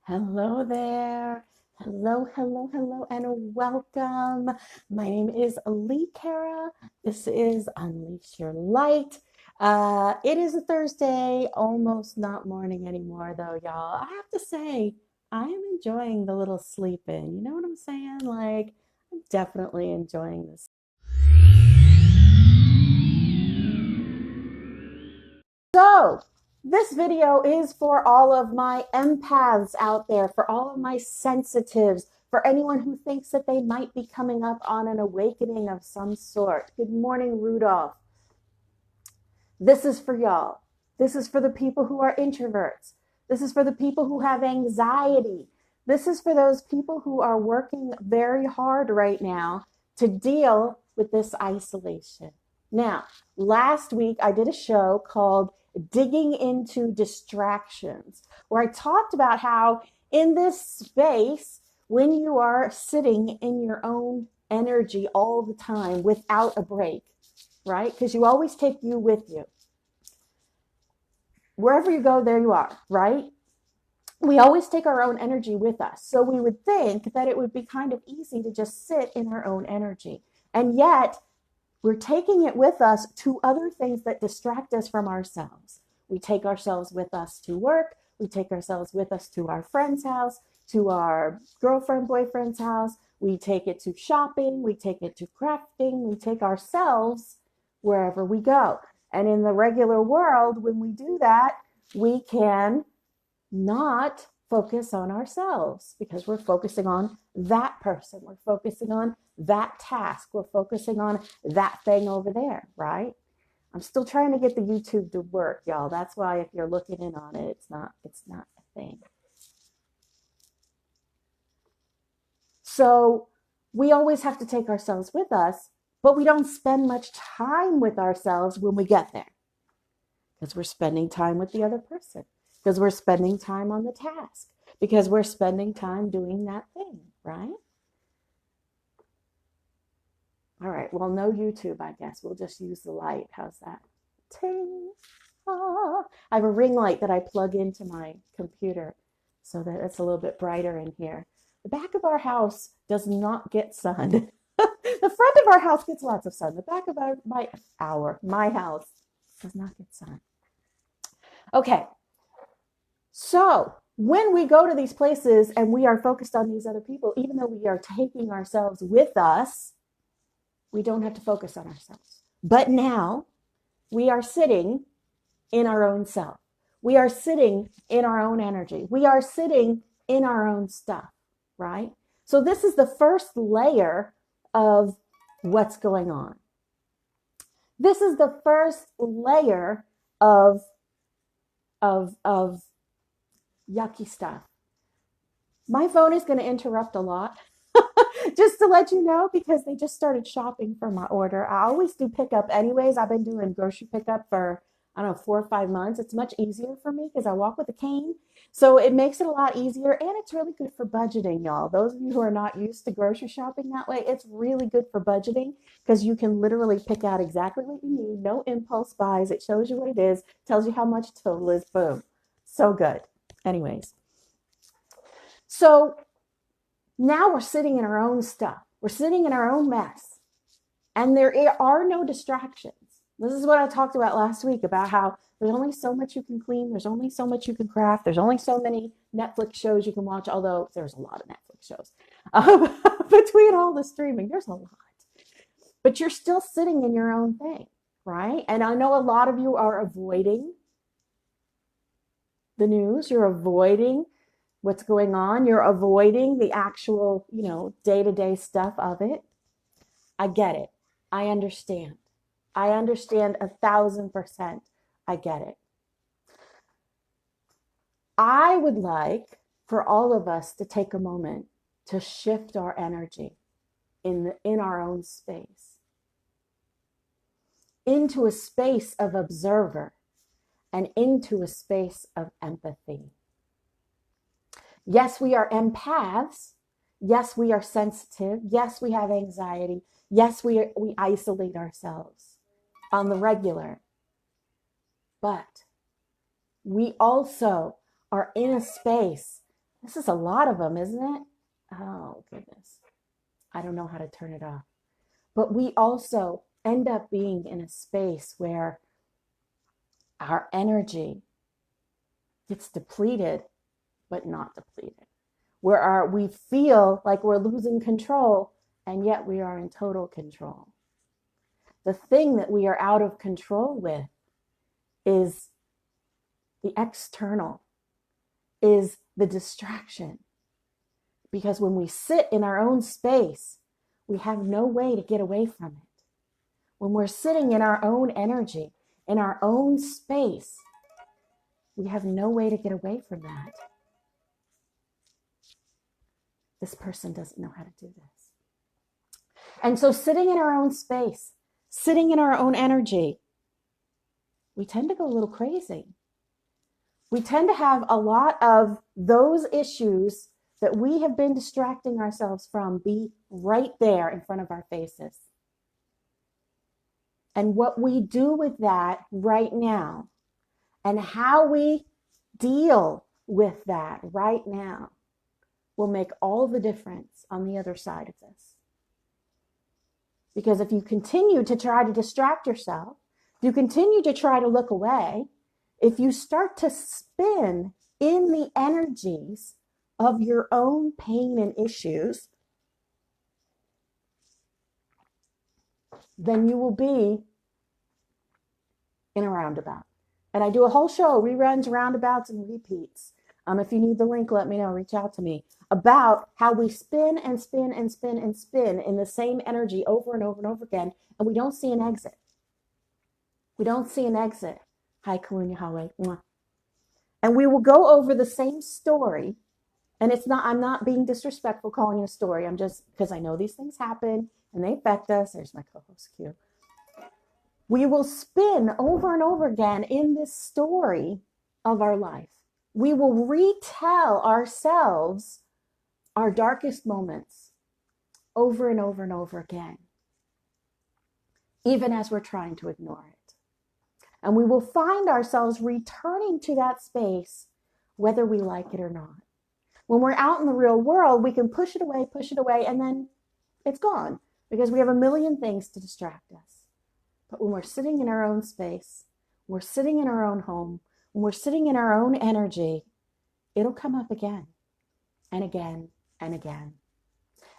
Hello there. Hello, and welcome. My name is Lee Cara. This is Unleash Your Light. It is a Thursday, almost not morning anymore, though, y'all. I have to say, I am enjoying the little sleep in. You know what I'm saying? Like, I'm definitely enjoying this. So, this video is for all of my empaths out there, for all of my sensitives, for anyone who thinks that they might be coming up on an awakening of some sort. Good morning, Rudolph. This is for y'all. This is for the people who are introverts. This is for the people who have anxiety. This is for those people who are working very hard right now to deal with this isolation. Now, last week I did a show called Digging into Distractions, where I talked about how in this space, when you are sitting in your own energy all the time without a break, right? Because you always take you with you. Wherever you go, there you are, right? We always take our own energy with us. So we would think that it would be kind of easy to just sit in our own energy. And yet, we're taking it with us to other things that distract us from ourselves. We take ourselves with us to work. We take ourselves with us to our friend's house, to our girlfriend, boyfriend's house. We take it to shopping. We take it to crafting. We take ourselves wherever we go. And in the regular world, when we do that, we can not focus on ourselves because we're focusing on that person. We're focusing on that task. We're focusing on that thing over there, right? I'm still trying to get the YouTube to work, y'all. That's why if you're looking in on it, it's not a thing. So we always have to take ourselves with us, but we don't spend much time with ourselves when we get there because we're spending time with the other person, because we're spending time on the task, because we're spending time doing that thing, right? All right, well, no YouTube, I guess. We'll just use the light. How's that? Ting. Ah. I have a ring light that I plug into my computer so that it's a little bit brighter in here. The back of our house does not get sun. The front of our house gets lots of sun. The back of my house does not get sun. Okay, so when we go to these places and we are focused on these other people, even though we are taking ourselves with us, we don't have to focus on ourselves. But now we are sitting in our own self. We are sitting in our own energy. We are sitting in our own stuff, right? So this is the first layer of what's going on. This is the first layer of yucky stuff. My phone is going to interrupt a lot. Just to let you know, because they just started shopping for my order. I always do pickup anyways. I've been doing grocery pickup for, I don't know, 4 or 5 months. It's much easier for me because I walk with a cane. So it makes it a lot easier, and it's really good for budgeting, y'all. Those of you who are not used to grocery shopping that way, it's really good for budgeting because you can literally pick out exactly what you need. No impulse buys. It shows you what it is, tells you how much total is. Boom. So good. Anyways. So now we're sitting in our own stuff. We're sitting in our own mess. And there are no distractions. This is what I talked about last week about how there's only so much you can clean. There's only so much you can craft. There's only so many Netflix shows you can watch, although there's a lot of Netflix shows. Between all the streaming, there's a lot. But you're still sitting in your own thing, right? And I know a lot of you are avoiding the news. You're avoiding what's going on. You're avoiding the actual, day-to-day stuff of it. I get it. I understand. I understand 1,000%. I get it. I would like for all of us to take a moment to shift our energy in our own space into a space of observer and into a space of empathy. Yes, we are empaths. Yes, we are sensitive. Yes, we have anxiety. Yes, we isolate ourselves on the regular. But we also are in a space This is a lot of them, isn't it? Oh, goodness. I don't know how to turn it off. But we also end up being in a space where our energy gets depleted, but not depleted. Where we feel like we're losing control, and yet we are in total control. The thing that we are out of control with is the external, is the distraction. Because when we sit in our own space, we have no way to get away from it. When we're sitting in our own energy, in our own space, we have no way to get away from that. This person doesn't know how to do this. And so sitting in our own space, sitting in our own energy, we tend to go a little crazy. We tend to have a lot of those issues that we have been distracting ourselves from be right there in front of our faces. And what we do with that right now and how we deal with that right now will make all the difference on the other side of this. Because if you continue to try to distract yourself, if you continue to try to look away, if you start to spin in the energies of your own pain and issues, then you will be in a roundabout. And I do a whole show, reruns, roundabouts, and repeats. If you need the link, let me know, reach out to me, about how we spin and spin and spin and spin in the same energy over and over and over again, and we don't see an exit. We don't see an exit. Hi, Kalunya Hawe. And we will go over the same story. And I'm not being disrespectful calling it a story. I'm just, because I know these things happen and they affect us. There's my co-host Q. We will spin over and over again in this story of our life. We will retell ourselves our darkest moments over and over and over again, even as we're trying to ignore it. And we will find ourselves returning to that space, whether we like it or not. When we're out in the real world, we can push it away, and then it's gone because we have a million things to distract us. But when we're sitting in our own space, we're sitting in our own home, when we're sitting in our own energy, it'll come up again and again and again.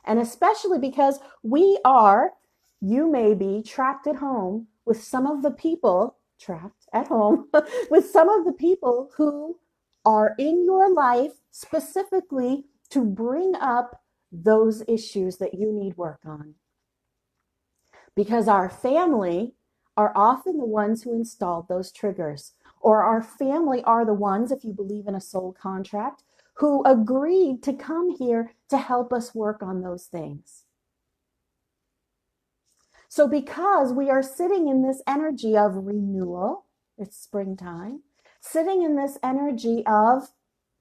And especially because you may be trapped at home with some of the people, trapped at home, with some of the people who are in your life specifically to bring up those issues that you need work on. Because our family are often the ones who installed those triggers, or our family are the ones, if you believe in a soul contract, who agreed to come here to help us work on those things. So because we are sitting in this energy of renewal, it's springtime, sitting in this energy of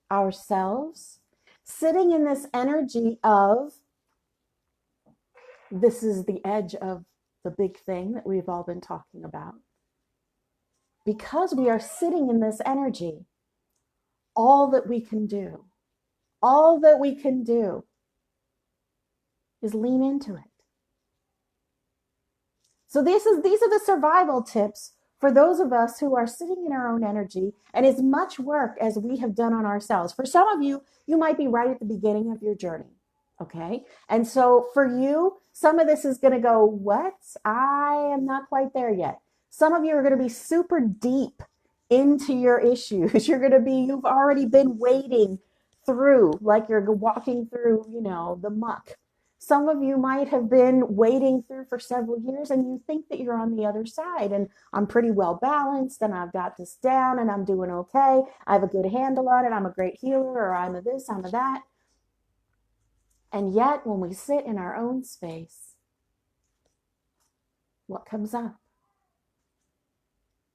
ourselves, sitting in this energy of this is the edge of the big thing that we've all been talking about. Because we are sitting in this energy, all that we can do is lean into it. So these are the survival tips for those of us who are sitting in our own energy, and as much work as we have done on ourselves. For some of you, you might be right at the beginning of your journey, okay? And so for you, some of this is going to go, what? I am not quite there yet. Some of you are going to be super deep into your issues. You've already been wading through, like you're walking through, the muck. Some of you might have been wading through for several years and you think that you're on the other side and I'm pretty well balanced and I've got this down and I'm doing okay. I have a good handle on it. I'm a great healer, or I'm a this, I'm a that. And yet when we sit in our own space, what comes up?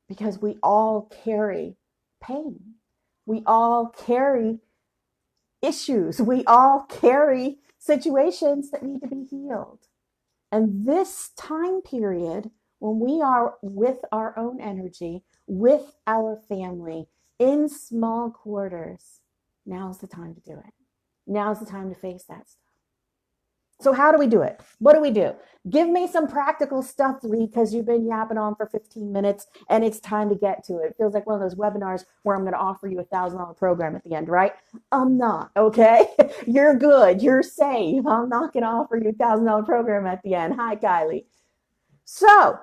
Because we all carry pain. We all carry issues. We all carry situations that need to be healed. And this time period, when we are with our own energy, with our family, in small quarters, now's the time to do it. Now's the time to face that stuff. So how do we do it? What do we do? Give me some practical stuff, Lee, because you've been yapping on for 15 minutes and it's time to get to it. It feels like one of those webinars where I'm going to offer you $1,000 program at the end, right? I'm not, okay? You're good. You're safe. I'm not going to offer you $1,000 program at the end. Hi, Kylie. So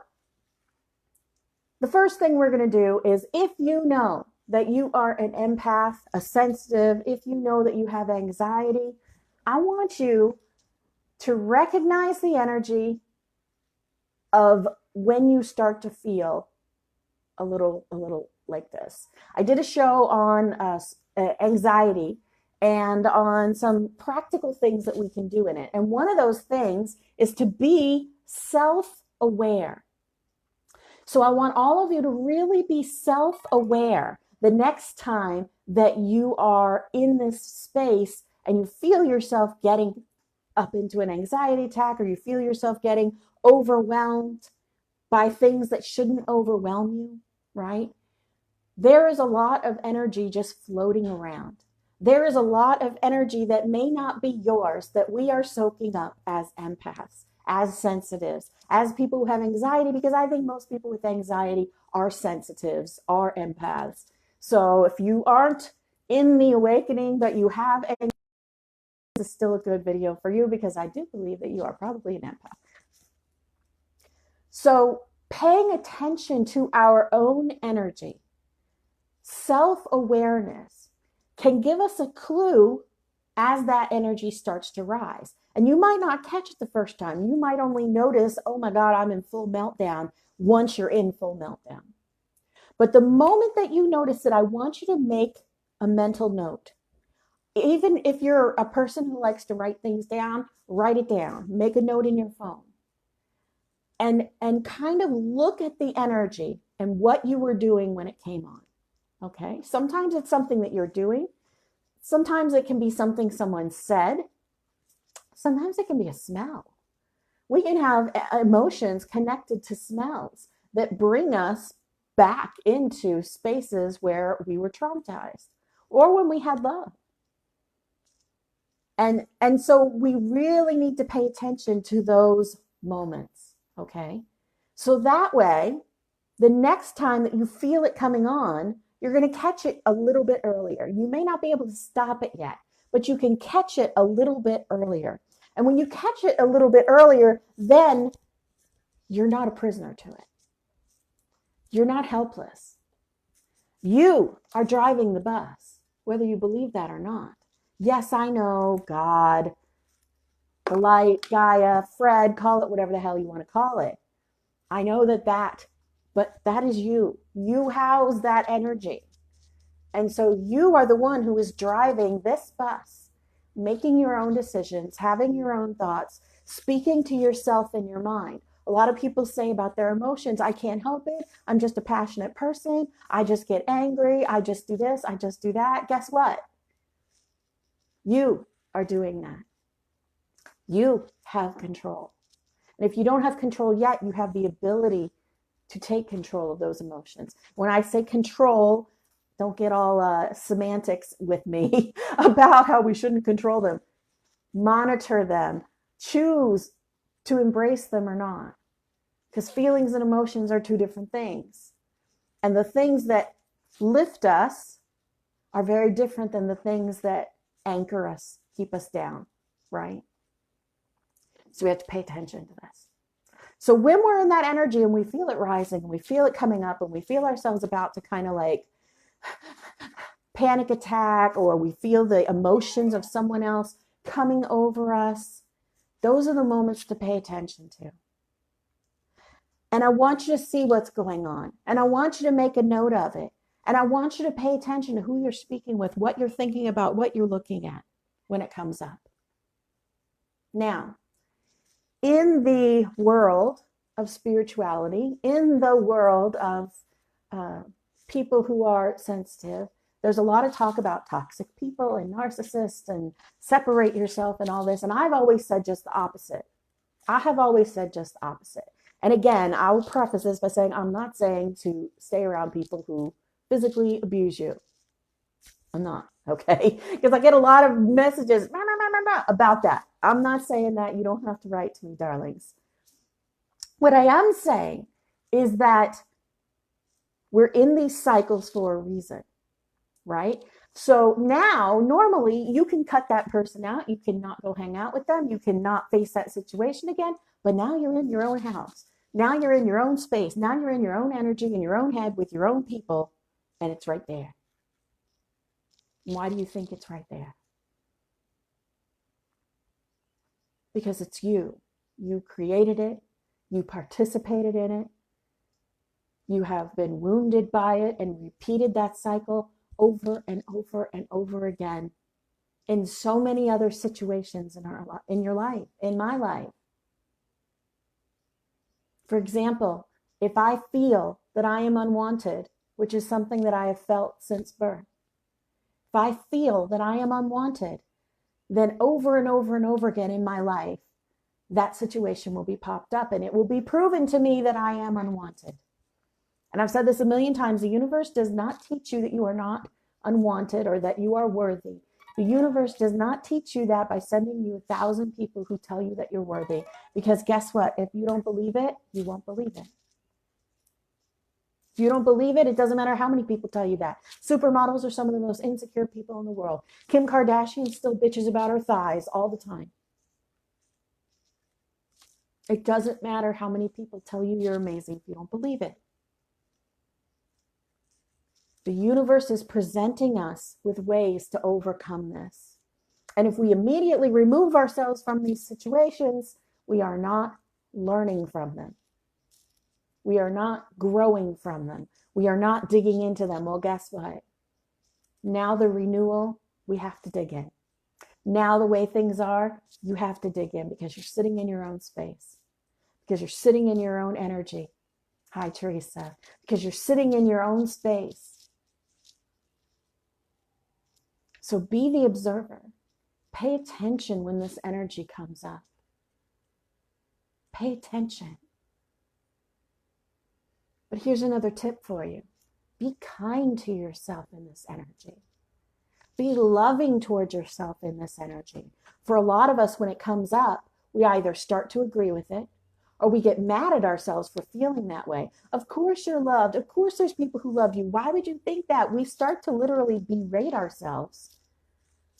the first thing we're going to do is, if you know that you are an empath, a sensitive, if you know that you have anxiety, I want you to recognize the energy of when you start to feel a little like this. I did a show on anxiety and on some practical things that we can do in it. And one of those things is to be self-aware. So I want all of you to really be self-aware the next time that you are in this space and you feel yourself getting up into an anxiety attack, or you feel yourself getting overwhelmed by things that shouldn't overwhelm you, right? There is a lot of energy just floating around. There is a lot of energy that may not be yours that we are soaking up as empaths, as sensitives, as people who have anxiety, because I think most people with anxiety are sensitives, are empaths. So if you aren't in the awakening, but you have anxiety, this is still a good video for you, because I do believe that you are probably an empath. So paying attention to our own energy, self-awareness, can give us a clue as that energy starts to rise. And you might not catch it the first time. You might only notice, oh my God, I'm in full meltdown, once you're in full meltdown. But the moment that you notice it, I want you to make a mental note. Even if you're a person who likes to write things down, write it down. Make a note in your phone. And kind of look at the energy and what you were doing when it came on. Okay? Sometimes it's something that you're doing. Sometimes it can be something someone said. Sometimes it can be a smell. We can have emotions connected to smells that bring us back into spaces where we were traumatized or when we had love. And so we really need to pay attention to those moments, okay? So that way, the next time that you feel it coming on, you're going to catch it a little bit earlier. You may not be able to stop it yet, but you can catch it a little bit earlier. And when you catch it a little bit earlier, then you're not a prisoner to it. You're not helpless. You are driving the bus, whether you believe that or not. Yes, I know, God, the light, Gaia, Fred, call it whatever the hell you want to call it. I know but that is you. You house that energy. And so you are the one who is driving this bus, making your own decisions, having your own thoughts, speaking to yourself in your mind. A lot of people say about their emotions, I can't help it. I'm just a passionate person. I just get angry. I just do this. I just do that. Guess what? You are doing that. You have control. And if you don't have control yet, you have the ability to take control of those emotions. When I say control, don't get all semantics with me about how we shouldn't control them. Monitor them. Choose to embrace them or not. Because feelings and emotions are two different things. And the things that lift us are very different than the things that anchor us, keep us down, right? So we have to pay attention to this. So when we're in that energy and we feel it rising and we feel it coming up and we feel ourselves about to kind of like panic attack, or we feel the emotions of someone else coming over us, those are the moments to pay attention to. And I want you to see what's going on. And I want you to make a note of it. And I want you to pay attention to who you're speaking with, what you're thinking about, what you're looking at when it comes up. Now, in the world of spirituality, in the world of people who are sensitive, there's a lot of talk about toxic people and narcissists and separate yourself and all this. And I've always said just the opposite. I have always said just the opposite. And again, I will preface this by saying I'm not saying to stay around people who physically abuse you. I'm not, okay? Because I get a lot of messages about that. I'm not saying that. You don't have to write to me, darlings. What I am saying is that we're in these cycles for a reason, right? So now, normally, you can cut that person out. You cannot go hang out with them. You cannot face that situation again. But now you're in your own house. Now you're in your own space. Now you're in your own energy, in your own head, with your own people, and it's right there. Why do you think it's right there? Because it's you. You created it. You participated in it. You have been wounded by it and repeated that cycle over and over and over again in so many other situations in your life, in my life. For example, if I feel that I am unwanted, which is something that I have felt since birth, if I feel that I am unwanted, then over and over and over again in my life, that situation will be popped up and it will be proven to me that I am unwanted. And I've said this a million times, the universe does not teach you that you are not unwanted or that you are worthy. The universe does not teach you that by sending you 1,000 people who tell you that you're worthy. Because guess what? If you don't believe it, you won't believe it. If you don't believe it, it doesn't matter how many people tell you that. Supermodels are some of the most insecure people in the world. Kim Kardashian still bitches about her thighs all the time. It doesn't matter how many people tell you you're amazing if you don't believe it. The universe is presenting us with ways to overcome this. And if we immediately remove ourselves from these situations, we are not learning from them. We are not growing from them. We are not digging into them. Well, guess what? Now the renewal, we have to dig in. Now the way things are, you have to dig in because you're sitting in your own space, because you're sitting in your own energy. Hi, Teresa. Because you're sitting in your own space. So be the observer. Pay attention when this energy comes up. Pay attention. But here's another tip for you. Be kind to yourself in this energy. Be loving towards yourself in this energy. For a lot of us, when it comes up, we either start to agree with it or we get mad at ourselves for feeling that way. Of course you're loved. Of course there's people who love you. Why would you think that? We start to literally berate ourselves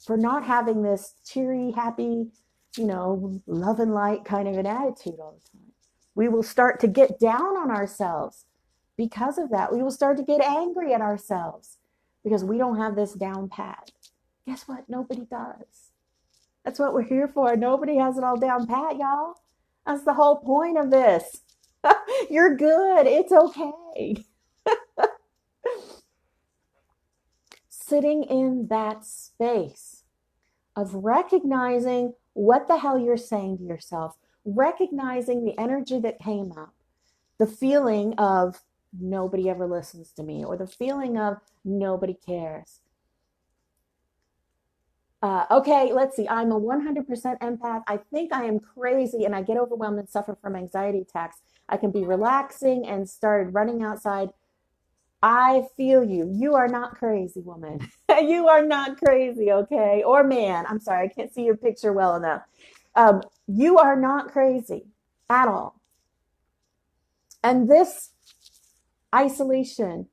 for not having this cheery, happy, love and light kind of an attitude all the time. We will start to get down on ourselves because of that. We will start to get angry at ourselves because we don't have this down pat. Guess what? Nobody does. That's what we're here for. Nobody has it all down pat, y'all. That's the whole point of this. You're good. It's okay. Sitting in that space of recognizing what the hell you're saying to yourself, recognizing the energy that came up, the feeling of nobody ever listens to me, or the feeling of nobody cares. Okay, let's see. I'm a 100% empath. I think I am crazy and I get overwhelmed and suffer from anxiety attacks. I can be relaxing and started running outside. I feel you. You are not crazy, woman. You are not crazy, okay? Or man. I'm sorry, I can't see your picture well enough. You are not crazy at all. And this isolation,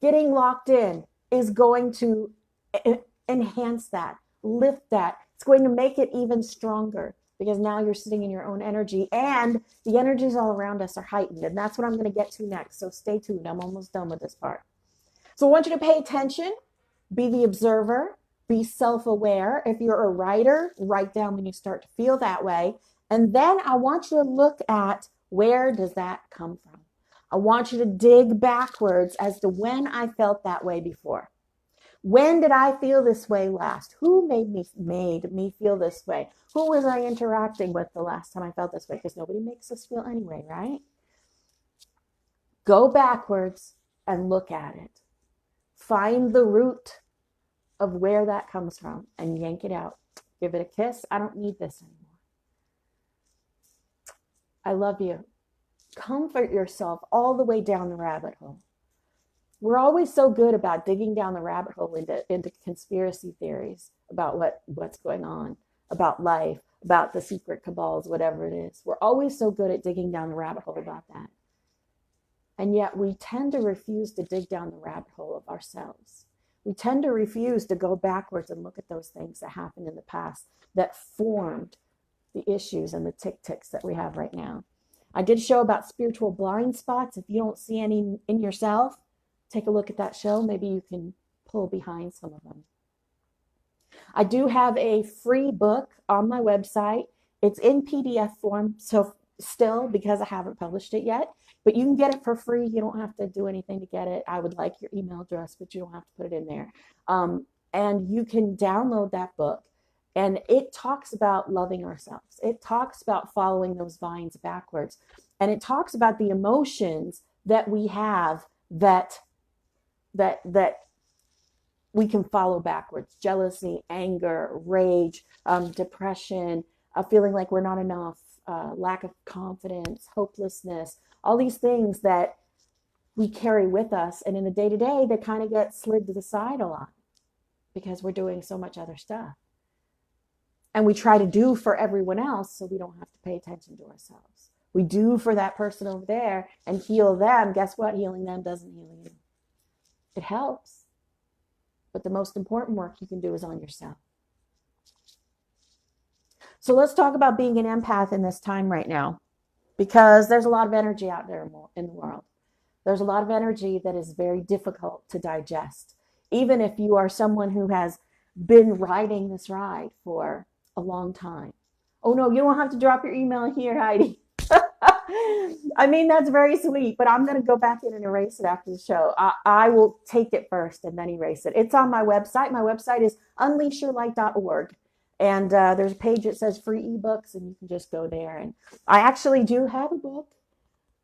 getting locked in, is going to enhance that, lift that. It's going to make it even stronger because now you're sitting in your own energy and the energies all around us are heightened. And that's what I'm going to get to next. So stay tuned. I'm almost done with this part. So I want you to pay attention, be the observer, be self-aware. If you're a writer, write down when you start to feel that way. And then I want you to look at where does that come from? I want you to dig backwards as to when I felt that way before. When did I feel this way last? Who made me feel this way? Who was I interacting with the last time I felt this way? Because nobody makes us feel anyway, right? Go backwards and look at it. Find the root of where that comes from and yank it out. Give it a kiss. I don't need this anymore. I love you. Comfort yourself all the way down the rabbit hole. We're always so good about digging down the rabbit hole into conspiracy theories about what's going on, about life, about the secret cabals, whatever it is. We're always so good at digging down the rabbit hole about that. And yet we tend to refuse to dig down the rabbit hole of ourselves. We tend to refuse to go backwards and look at those things that happened in the past that formed the issues and the ticks that we have right now. I did a show about spiritual blind spots. If you don't see any in yourself, take a look at that show. Maybe you can pull behind some of them. I do have a free book on my website. It's in PDF form, so still, because I haven't published it yet, but you can get it for free. You don't have to do anything to get it. I would like your email address, but you don't have to put it in there. And you can download that book. And it talks about loving ourselves. It talks about following those vines backwards. And it talks about the emotions that we have that we can follow backwards: jealousy, anger, rage, depression, feeling like we're not enough, lack of confidence, hopelessness, all these things that we carry with us. And in the day-to-day, they kind of get slid to the side a lot because we're doing so much other stuff. And we try to do for everyone else so we don't have to pay attention to ourselves. We do for that person over there and heal them. Guess what? Healing them doesn't heal you. It helps. But the most important work you can do is on yourself. So let's talk about being an empath in this time right now, because there's a lot of energy out there in the world. There's a lot of energy that is very difficult to digest, even if you are someone who has been riding this ride for a long time. Oh no, you don't have to drop your email here, Heidi. I mean, that's very sweet, but I'm going to go back in and erase it after the show. I will take it first and then erase it. It's on my website. My website is unleashyourlight.org. And there's a page that says free ebooks, and you can just go there. And I actually do have a book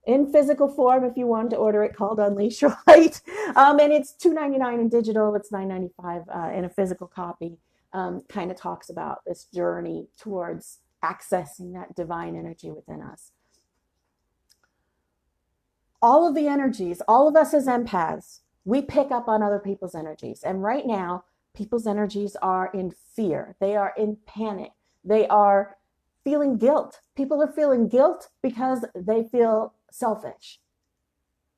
in physical form if you want to order it, called Unleash Your Light. And it's $2.99 in digital. It's $9.95 in a physical copy. Kind of talks about this journey towards accessing that divine energy within us. All of the energies, all of us as empaths, we pick up on other people's energies. And right now, people's energies are in fear. They are in panic. They are feeling guilt. People are feeling guilt because they feel selfish.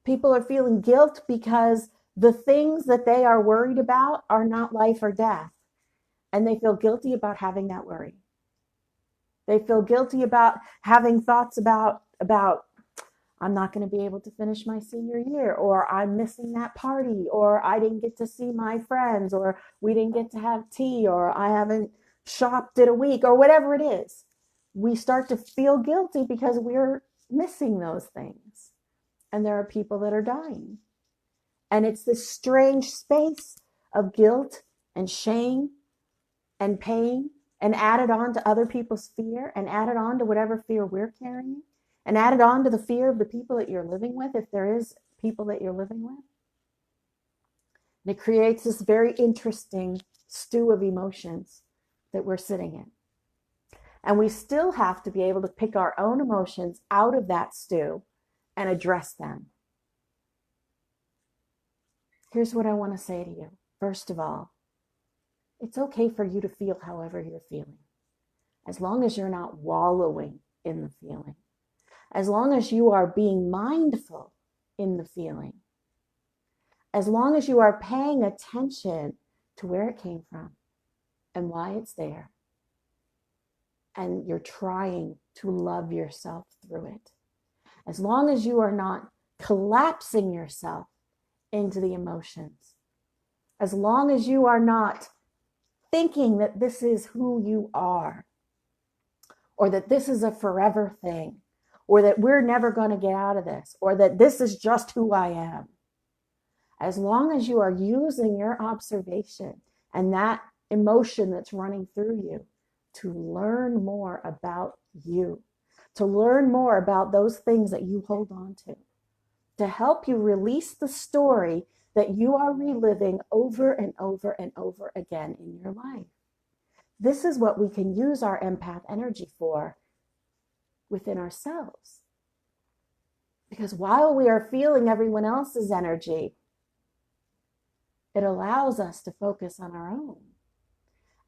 People are feeling guilt because the things that they are worried about are not life or death. And they feel guilty about having that worry. They feel guilty about having thoughts about I'm not going to be able to finish my senior year, or I'm missing that party, or I didn't get to see my friends, or we didn't get to have tea, or I haven't shopped in a week, or whatever it is. We start to feel guilty because we're missing those things. And there are people that are dying. And it's this strange space of guilt and shame and pain, and added on to other people's fear, and added on to whatever fear we're carrying, and added on to the fear of the people that you're living with, if there is people that you're living with. And it creates this very interesting stew of emotions that we're sitting in. And we still have to be able to pick our own emotions out of that stew and address them. Here's what I want to say to you. First of all, it's okay for you to feel however you're feeling, as long as you're not wallowing in the feeling. As long as you are being mindful in the feeling, as long as you are paying attention to where it came from and why it's there, and you're trying to love yourself through it, as long as you are not collapsing yourself into the emotions, as long as you are not thinking that this is who you are, or that this is a forever thing, or that we're never going to get out of this, or that this is just who I am. As long as you are using your observation and that emotion that's running through you to learn more about you, to learn more about those things that you hold on to help you release the story that you are reliving over and over and over again in your life. This is what we can use our empath energy for within ourselves. Because while we are feeling everyone else's energy, It allows us to focus on our own.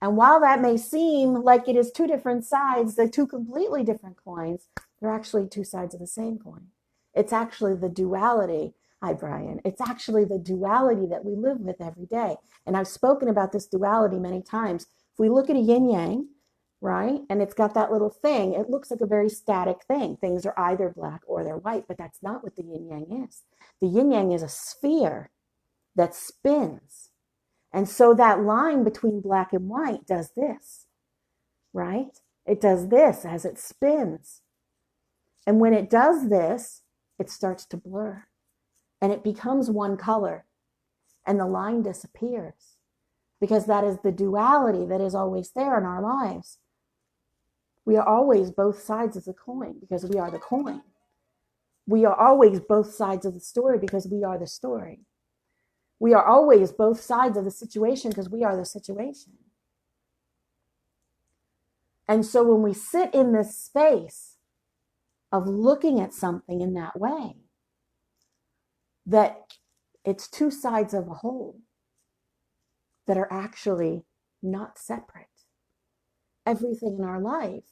And while that may seem like it is two different sides, they're two completely different coins, they're actually two sides of the same coin. It's actually the duality. Hi, Brian. It's actually the duality that we live with every day. And I've spoken about this duality many times. If we look at a yin yang, right, and it's got that little thing, it looks like a very static thing. Things are either black or they're white, but that's not what the yin yang is. The yin yang is a sphere that spins. And so that line between black and white does this, right? It does this as it spins. And when it does this, it starts to blur and it becomes one color and the line disappears, because that is the duality that is always there in our lives. We are always both sides of the coin because we are the coin. We are always both sides of the story because we are the story. We are always both sides of the situation because we are the situation. And so when we sit in this space of looking at something in that way, that it's two sides of a whole that are actually not separate. Everything in our life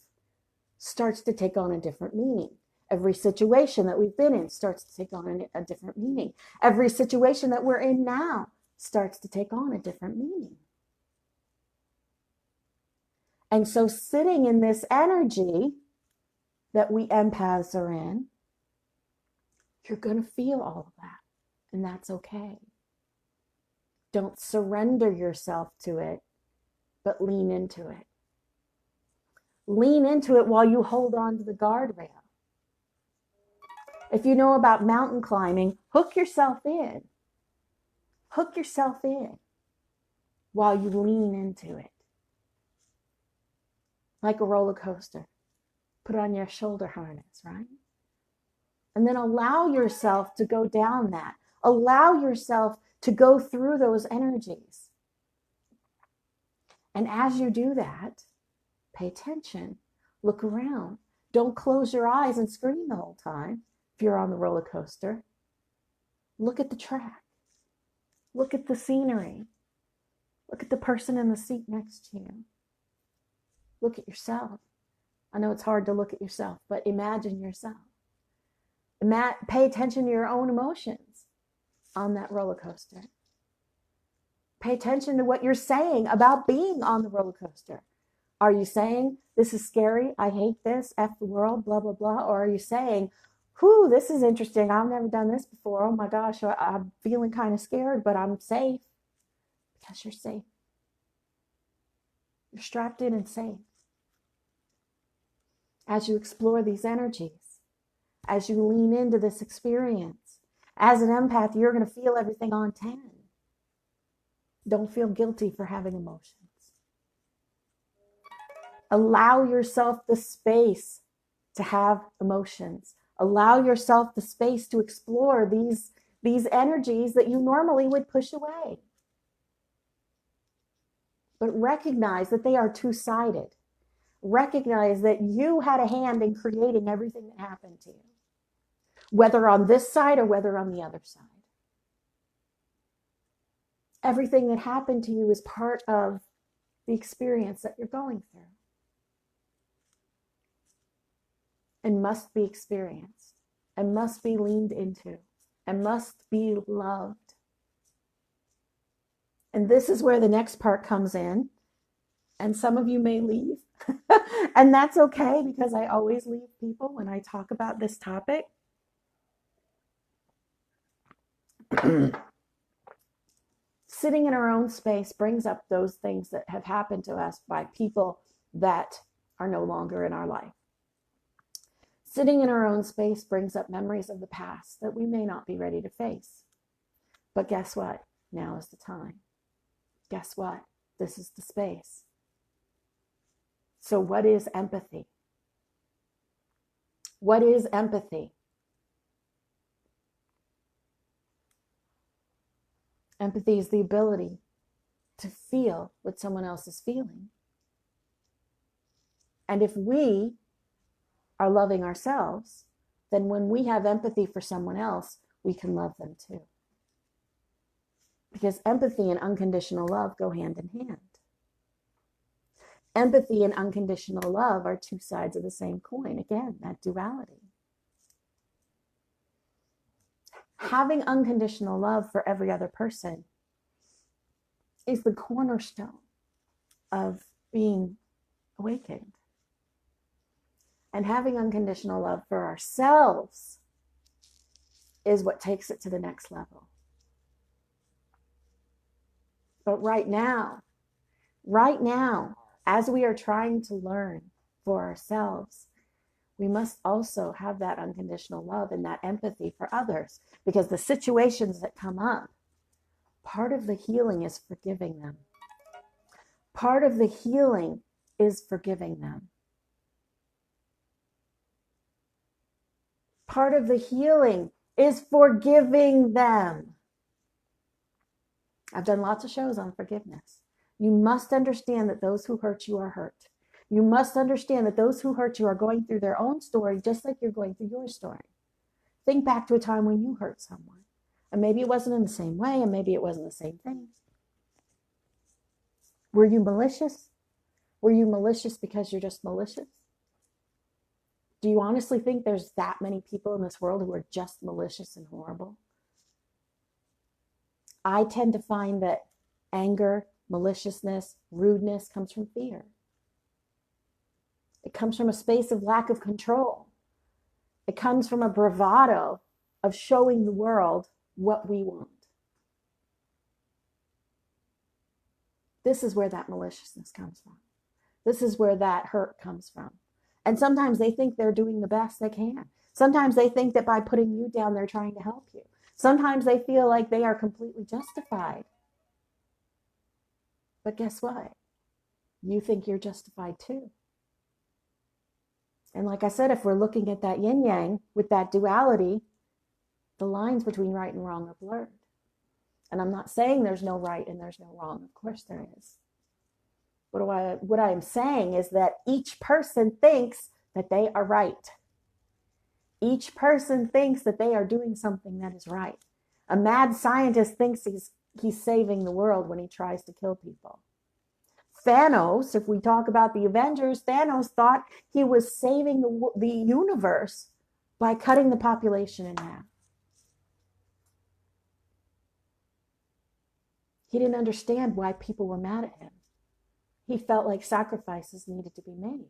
starts to take on a different meaning. Every situation that we've been in starts to take on a different meaning. Every situation that we're in now starts to take on a different meaning. And so sitting in this energy that we empaths are in, you're going to feel all of that. And that's okay. Don't surrender yourself to it, but lean into it. Lean into it while you hold on to the guardrail. If you know about mountain climbing, hook yourself in. Hook yourself in while you lean into it. Like a roller coaster. Put on your shoulder harness, right? And then allow yourself to go down that. Allow yourself to go through those energies. And as you do that, pay attention. Look around. Don't close your eyes and scream the whole time. If you're on the roller coaster, look at the track. Look at the scenery. Look at the person in the seat next to you. Look at yourself. I know it's hard to look at yourself, but imagine yourself. Pay attention to your own emotions on that roller coaster. Pay attention to what you're saying about being on the roller coaster. Are you saying, this is scary, I hate this, F the world, blah, blah, blah? Or are you saying, whew, this is interesting, I've never done this before, oh my gosh, I'm feeling kind of scared, but I'm safe? Because you're safe. You're strapped in and safe. As you explore these energies, as you lean into this experience, as an empath, you're going to feel everything on 10. Don't feel guilty for having emotions. Allow yourself the space to have emotions. Allow yourself the space to explore these energies that you normally would push away. But recognize that they are two-sided. Recognize that you had a hand in creating everything that happened to you, whether on this side or whether on the other side. Everything that happened to you is part of the experience that you're going through and must be experienced and must be leaned into and must be loved. And this is where the next part comes in. And some of you may leave. And that's okay, because I always leave people when I talk about this topic. Sitting in our own space brings up those things that have happened to us by people that are no longer in our life. Sitting in our own space brings up memories of the past that we may not be ready to face. But guess what? Now is the time. Guess what? This is the space. So what is empathy? What is empathy? Empathy is the ability to feel what someone else is feeling. And if we are loving ourselves, then when we have empathy for someone else, we can love them too. Because empathy and unconditional love go hand in hand. Empathy and unconditional love are two sides of the same coin. Again, that duality. Having unconditional love for every other person is the cornerstone of being awakened. And having unconditional love for ourselves is what takes it to the next level. But right now, as we are trying to learn for ourselves, we must also have that unconditional love and that empathy for others, because the situations that come up, part of the healing is forgiving them. Part of the healing is forgiving them. Part of the healing is forgiving them. I've done lots of shows on forgiveness. You must understand that those who hurt you are hurt. You must understand that those who hurt you are going through their own story, just like you're going through your story. Think back to a time when you hurt someone. And maybe it wasn't in the same way, and maybe it wasn't the same thing. Were you malicious? Were you malicious because you're just malicious? Do you honestly think there's that many people in this world who are just malicious and horrible? I tend to find that anger, maliciousness, rudeness comes from fear. It comes from a space of lack of control. It comes from a bravado of showing the world what we want. This is where that maliciousness comes from. This is where that hurt comes from. And sometimes they think they're doing the best they can. Sometimes they think that by putting you down, they're trying to help you. Sometimes they feel like they are completely justified. But guess what? You think you're justified too. And like I said, if we're looking at that yin yang with that duality, the lines between right and wrong are blurred. And I'm not saying there's no right and there's no wrong. Of course there is. What I am saying is that each person thinks that they are right. Each person thinks that they are doing something that is right. A mad scientist thinks he's saving the world when he tries to kill people. Thanos, if we talk about the Avengers, Thanos thought he was saving the universe by cutting the population in half. He didn't understand why people were mad at him. He felt like sacrifices needed to be made.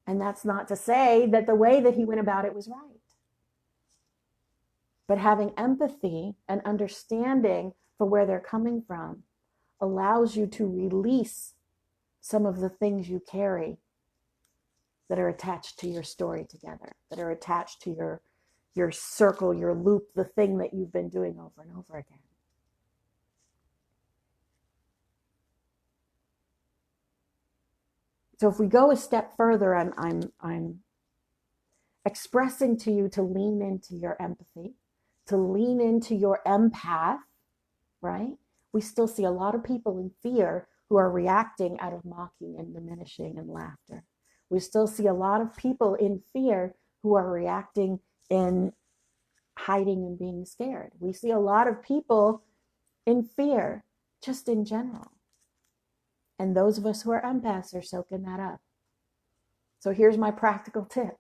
And that's not to say that the way that he went about it was right. But having empathy and understanding for where they're coming from allows you to release some of the things you carry that are attached to your story together, that are attached to your circle, your loop, the thing that you've been doing over and over again. So if we go a step further, I'm expressing to you to lean into your empathy, to lean into your empath, right? We still see a lot of people in fear who are reacting out of mocking and diminishing and laughter. We still see a lot of people in fear who are reacting in hiding and being scared. We see a lot of people in fear, just in general. And those of us who are empaths are soaking that up. So here's my practical tip.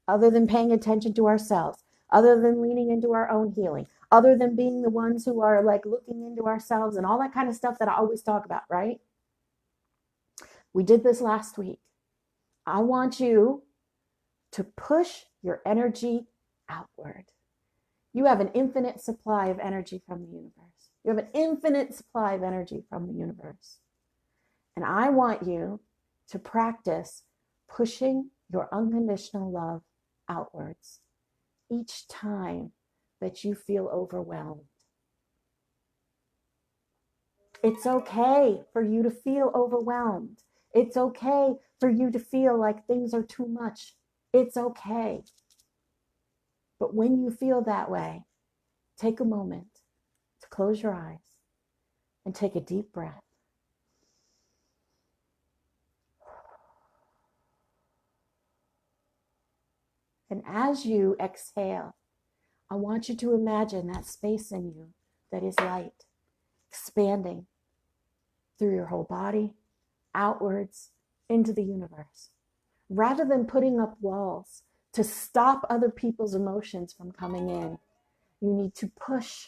Other than paying attention to ourselves, other than leaning into our own healing, other than being the ones who are like looking into ourselves and all that kind of stuff that I always talk about, right? We did this last week. I want you to push your energy outward. You have an infinite supply of energy from the universe. You have an infinite supply of energy from the universe. And I want you to practice pushing your unconditional love outwards each time that you feel overwhelmed. It's okay for you to feel overwhelmed. It's okay for you to feel like things are too much. It's okay. But when you feel that way, take a moment to close your eyes and take a deep breath. And as you exhale, I want you to imagine that space in you that is light, expanding through your whole body, outwards, into the universe. Rather than putting up walls to stop other people's emotions from coming in, you need to push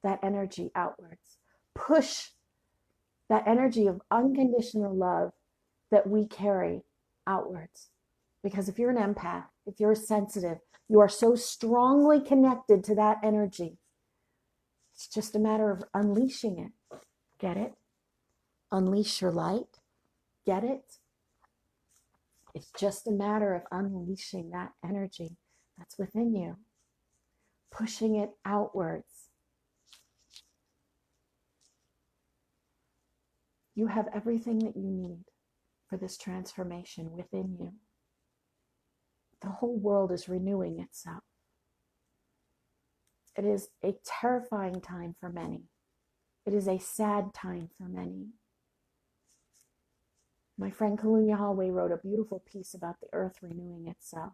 that energy outwards. Push that energy of unconditional love that we carry outwards. Because if you're an empath, if you're sensitive, you are so strongly connected to that energy. It's just a matter of unleashing it. Get it? Unleash your light. Get it? It's just a matter of unleashing that energy that's within you, pushing it outwards. You have everything that you need for this transformation within you. The whole world is renewing itself. It is a terrifying time for many. It is a sad time for many. My friend Kalunya Hallway wrote a beautiful piece about the earth renewing itself.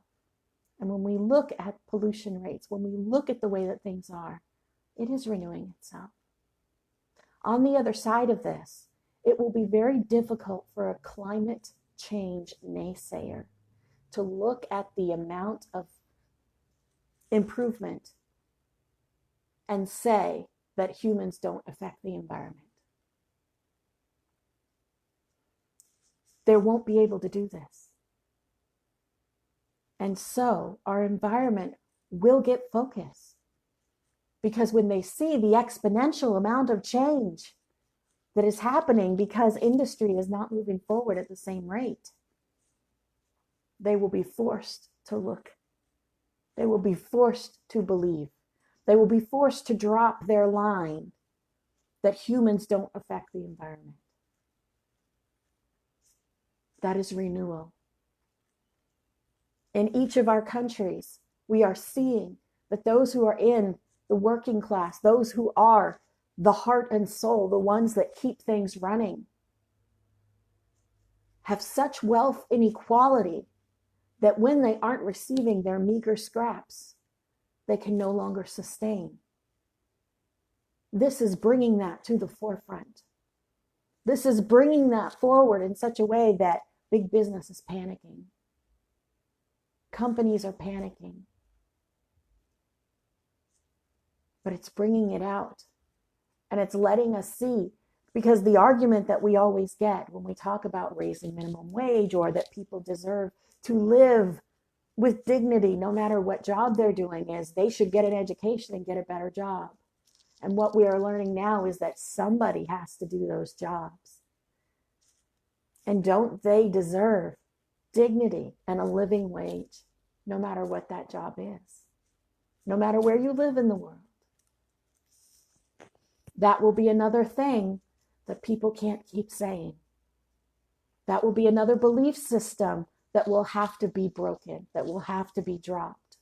And when we look at pollution rates, when we look at the way that things are, it is renewing itself. On the other side of this, it will be very difficult for a climate change naysayer to look at the amount of improvement and say that humans don't affect the environment. They won't be able to do this. And so our environment will get focused, because when they see the exponential amount of change that is happening because industry is not moving forward at the same rate, they will be forced to look. They will be forced to believe. They will be forced to drop their line that humans don't affect the environment. That is renewal. In each of our countries, we are seeing that those who are in the working class, those who are the heart and soul, the ones that keep things running, have such wealth inequality that when they aren't receiving their meager scraps, they can no longer sustain. This is bringing that to the forefront. This is bringing that forward in such a way that big business is panicking. Companies are panicking. But it's bringing it out. And it's letting us see, because the argument that we always get when we talk about raising minimum wage, or that people deserve to live with dignity no matter what job they're doing, is they should get an education and get a better job. And what we are learning now is that somebody has to do those jobs. And don't they deserve dignity and a living wage, no matter what that job is, no matter where you live in the world? That will be another thing that people can't keep saying. That will be another belief system that will have to be broken, that will have to be dropped.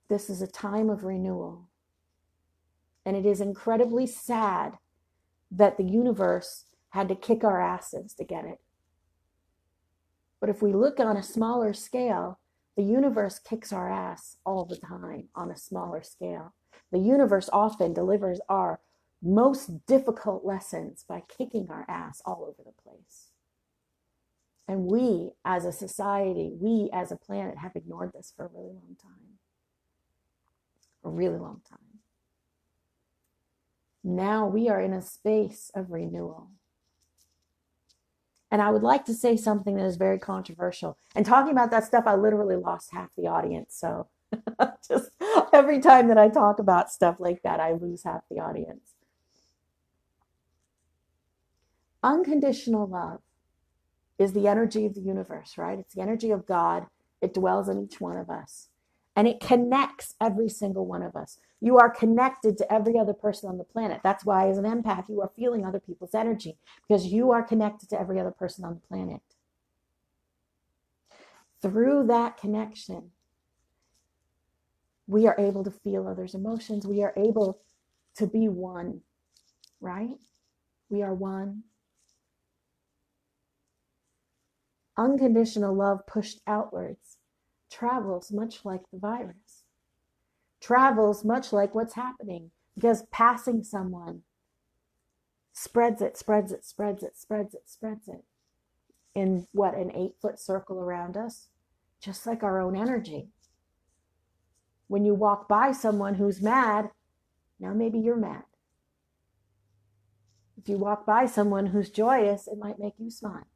This is a time of renewal. And it is incredibly sad that the universe had to kick our asses to get it. But if we look on a smaller scale, the universe kicks our ass all the time on a smaller scale. The universe often delivers our most difficult lessons by kicking our ass all over the place. And we as a society, we as a planet have ignored this for a really long time. A really long time. Now we are in a space of renewal. And I would like to say something that is very controversial. And talking about that stuff, I literally lost half the audience. So just every time that I talk about stuff like that, I lose half the audience. Unconditional love is the energy of the universe, right? It's the energy of God. It dwells in each one of us. And it connects every single one of us. You are connected to every other person on the planet. That's why as an empath, you are feeling other people's energy, because you are connected to every other person on the planet. Through that connection, we are able to feel others' emotions. We are able to be one, right? We are one. Unconditional love pushed outwards travels much like the virus, travels much like what's happening, because passing someone spreads it, spreads it, spreads it, spreads it, spreads it in what, an 8-foot circle around us, just like our own energy. When you walk by someone who's mad, now maybe you're mad. If you walk by someone who's joyous, it might make you smile.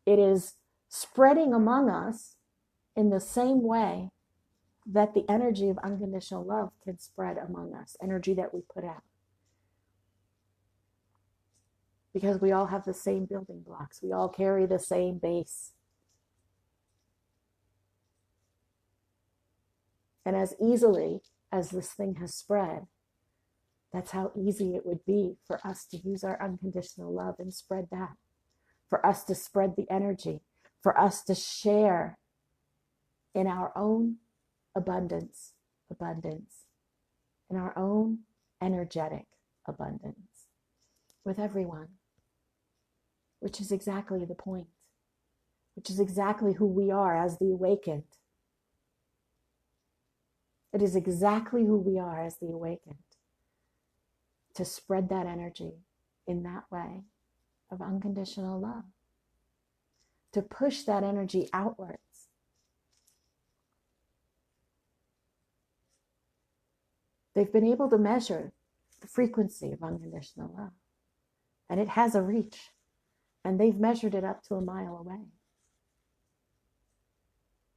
It is spreading among us in the same way that the energy of unconditional love can spread among us, energy that we put out. Because we all have the same building blocks. We all carry the same base. And as easily as this thing has spread, that's how easy it would be for us to use our unconditional love and spread that. For us to spread the energy. For us to share in our own abundance, in our own energetic abundance with everyone. Which is exactly the point. Which is exactly who we are as the awakened. It is exactly who we are as the awakened. To spread that energy in that way of unconditional love. To push that energy outwards. They've been able to measure the frequency of unconditional love. And it has a reach. And they've measured it up to a mile away.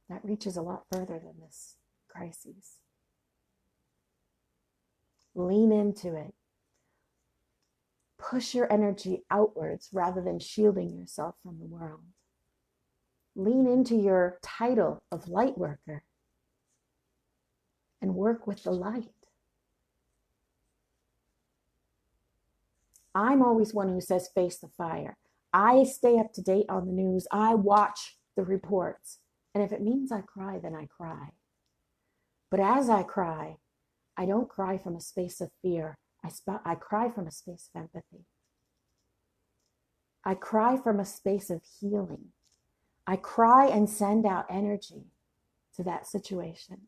That reaches a lot further than this crisis. Lean into it. Push your energy outwards rather than shielding yourself from the world. Lean into your title of light worker and work with the light. I'm always one who says face the fire. I stay up to date on the news. I watch the reports. And if it means I cry, then I cry. But as I cry, I don't cry from a space of fear. I cry from a space of empathy. I cry from a space of healing. I cry and send out energy to that situation.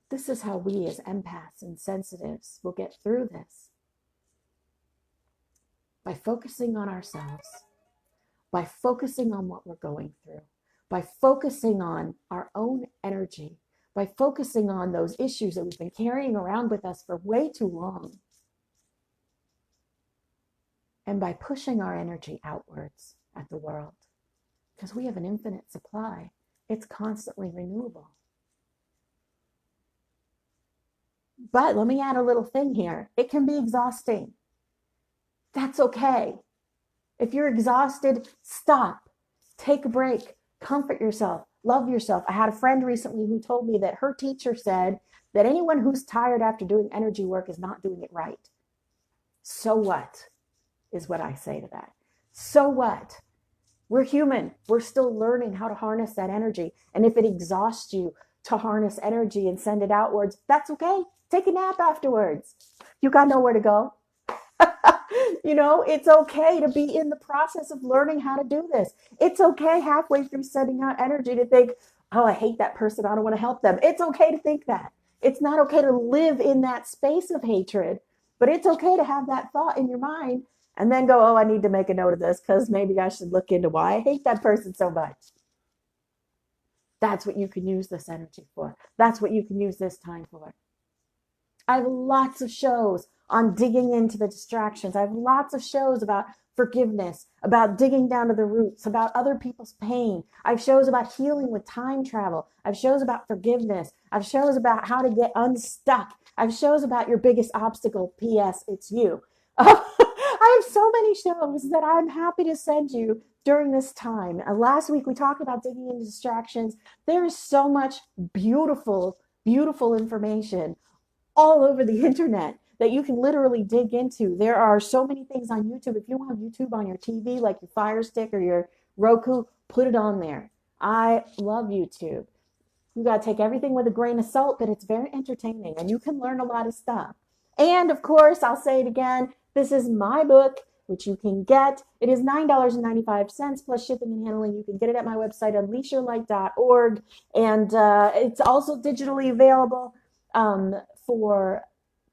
This is how we as empaths and sensitives will get through this. By focusing on ourselves, by focusing on what we're going through, by focusing on our own energy, by focusing on those issues that we've been carrying around with us for way too long, and by pushing our energy outwards at the world, because we have an infinite supply. It's constantly renewable. But let me add a little thing here. It can be exhausting. That's okay. If you're exhausted, stop. Take a break. Comfort yourself. Love yourself. I had a friend recently who told me that her teacher said that anyone who's tired after doing energy work is not doing it right. So what, is what I say to that. So what? We're human. We're still learning how to harness that energy. And if it exhausts you to harness energy and send it outwards, that's okay. Take a nap afterwards. You got nowhere to go. It's okay to be in the process of learning how to do this. It's okay halfway through sending out energy to think, oh, I hate that person. I don't want to help them. It's okay to think that. It's not okay to live in that space of hatred, but it's okay to have that thought in your mind and then go, oh, I need to make a note of this because maybe I should look into why I hate that person so much. That's what you can use this energy for. That's what you can use this time for. I have lots of shows on digging into the distractions. I have lots of shows about forgiveness, about digging down to the roots, about other people's pain. I have shows about healing with time travel. I have shows about forgiveness. I have shows about how to get unstuck. I have shows about your biggest obstacle. P.S. It's you. I have so many shows that I'm happy to send you during this time. Last week we talked about digging into distractions. There is so much beautiful, beautiful information all over the internet that you can literally dig into. There are so many things on YouTube. If you want YouTube on your TV, like your Fire Stick or your Roku, put it on there. I love YouTube. You got to take everything with a grain of salt, but it's very entertaining and you can learn a lot of stuff. And of course, I'll say it again, this is my book. which you can get. It is $9.95 plus shipping and handling. You can get it at my website, unleashyourlight.org. And it's also digitally available for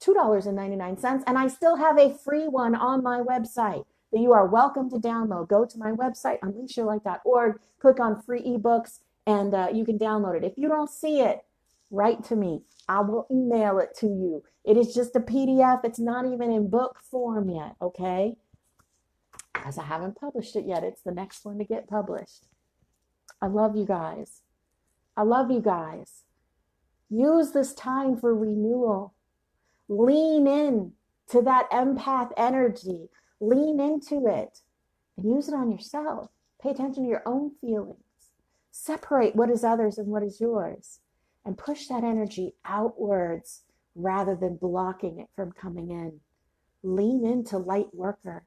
$2.99. And I still have a free one on my website that you are welcome to download. Go to my website, unleashyourlight.org, click on free ebooks, and you can download it. If you don't see it, write to me. I will email it to you. It is just a PDF. It's not even in book form yet, okay? Because I haven't published it yet. It's the next one to get published. I love you guys. I love you guys. Use this time for renewal. Lean in to that empath energy. Lean into it and use it on yourself. Pay attention to your own feelings. Separate what is others and what is yours, and push that energy outwards rather than blocking it from coming in. Lean into light worker.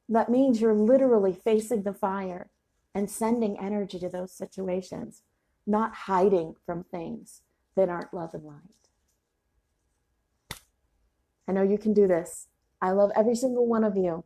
That means you're literally facing the fire and sending energy to those situations, not hiding from things that aren't love and light. I know you can do this. I love every single one of you.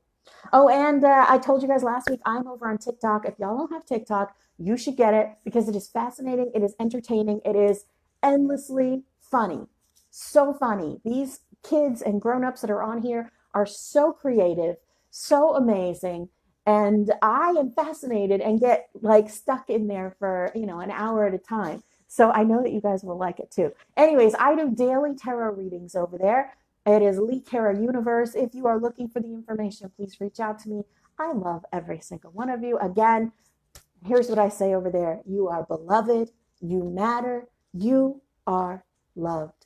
Oh, and I told you guys last week, I'm over on TikTok. If y'all don't have TikTok, you should get it because it is fascinating. It is entertaining. It is endlessly funny. So funny. These kids and grown-ups that are on here are so creative, so amazing. And I am fascinated and get like stuck in there for, an hour at a time. So I know that you guys will like it too. Anyways, I do daily tarot readings over there. It is Lee Kara Universe. If you are looking for the information, please reach out to me. I love every single one of you. Again, here's what I say over there. You are beloved. You matter. You are loved.